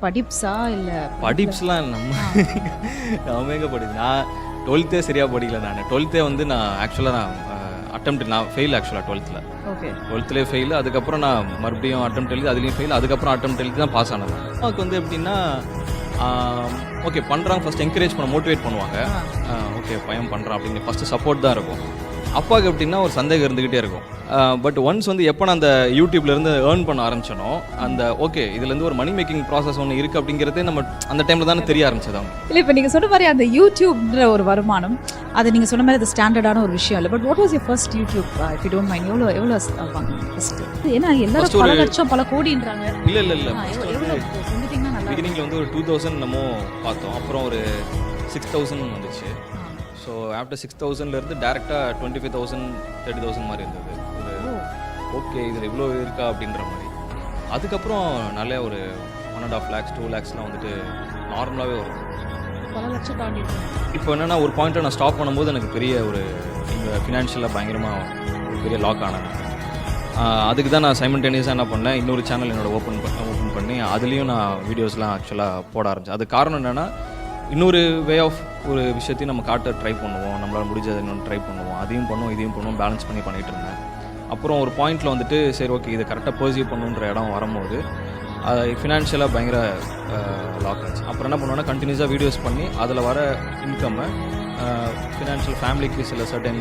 படிப்ஸா இல்ல படிப்ஸ்லாம் நம்ம எங்கே படிச்சு நான் 12th சரியாக படிக்கல. நான் 12th வந்து நான் ஆக்சுவலாக நான் ஃபெயில் ஆக்சுவலாக 12th. Okay 12th fail. அதுக்கப்புறம் நான் மறுபடியும் அட்டெம்ப்ட் எழுதி அதுலேயும் ஃபெயில். அதுக்கப்புறம் அட்டெம்ப்ட் எழுதி தான் பாஸ் ஆனது. அம்மாவுக்கு வந்து எப்படின்னா ஓகே பண்ணுறாங்க, ஃபஸ்ட் என்கரேஜ் பண்ண மோட்டிவேட் பண்ணுவாங்க. ஓகே பையன் பண்ணுறான் அப்படின்னு ஃபஸ்ட்டு சப்போர்ட் தான் இருக்கும். அப்பாவுக்கு எப்படின்னா ஒரு சந்தேகம் இருந்துக்கிட்டே இருக்கும். பட் ஒன்ஸ் வந்து எப்போ நான் அந்த யூடியூப்லேருந்து ஏர்ன் பண்ண ஆரம்பிச்சனோ அந்த ஓகே இதுலேருந்து ஒரு மணி மேக்கிங் ப்ராசஸ் ஒன்று இருக்குது அப்படிங்கிறதே நம்ம அந்த டைமில் தானே தெரிய ஆரம்பிச்சதாங்க. இல்லை இப்போ நீங்கள் சொன்ன மாதிரி அந்த யூடியூப்ன்ற ஒரு வருமானம் அது நீங்கள் சொன்ன மாதிரி அது ஸ்டாண்டர்டான ஒரு விஷயம் இல்லை. But what was your first YouTube if you don't mind? எவ்வளோ வாங்க ஃபஸ்ட்டு? ஏன்னா எல்லாரும் பல லட்சம் பல கோடின்றாங்க. இல்லை எவ்வளோ செஞ்சுட்டிங்கன்னா நல்லா பிகினிங்கில் வந்து ஒரு 2000 நம்ம பார்த்தோம். அப்புறம் ஒரு 6000 வந்துச்சு. ஸோ ஆஃப்டர் 6000லேருந்து டேரெக்டாக 25,000 30,000 மாதிரி இருந்தது. ஒரு ஓகே இதில் இவ்வளோ இருக்கா அப்படின்ற மாதிரி. அதுக்கப்புறம் நல்ல ஒரு 1.5 lakhs 2 lakhsலாம் வந்துட்டு நார்மலாகவே வரும். பல லட்சம் தாண்டி. இப்போ என்னென்னா ஒரு பாயிண்ட்டை நான் ஸ்டாப் பண்ணும்போது எனக்கு பெரிய ஒரு இங்கே ஃபினான்ஷியலாக பயங்கரமாக ஒரு பெரிய லாக் ஆனேன். அதுக்கு தான் நான் சைமல்டேனியஸாக என்ன பண்ணேன், இன்னொரு சேனல் என்னோட ஓப்பன் பண்ணி அதுலேயும் நான் வீடியோஸ்லாம் ஆக்சுவலாக போட ஆரம்பித்தேன். அது காரணம் என்னென்னா இன்னொரு வே ஆஃப் ஒரு விஷயத்தையும் நம்ம காட்ட ட்ரை பண்ணுவோம், நம்மளால் முடிஞ்சதை இன்னொன்று ட்ரை பண்ணுவோம், அதையும் பண்ணுவோம் இதையும் பண்ணுவோம், பேலன்ஸ் பண்ணி பண்ணிகிட்டு இருந்தேன். அப்புறம் ஒரு பாயிண்டில் வந்துட்டு சரி ஓகே இதை கரெக்டாக பர்சீவ் பண்ணுன்ற இடம் வரும்போது ஃபினான்ஷியலாக பயங்கர லாக் ஆச்சு. அப்புறம் என்ன பண்ணுவோன்னா கண்டினியூஸாக வீடியோஸ் பண்ணி அதில் வர இன்கம்மை ஃபினான்ஷியல் ஃபேமிலிக்கு சில சர்டன்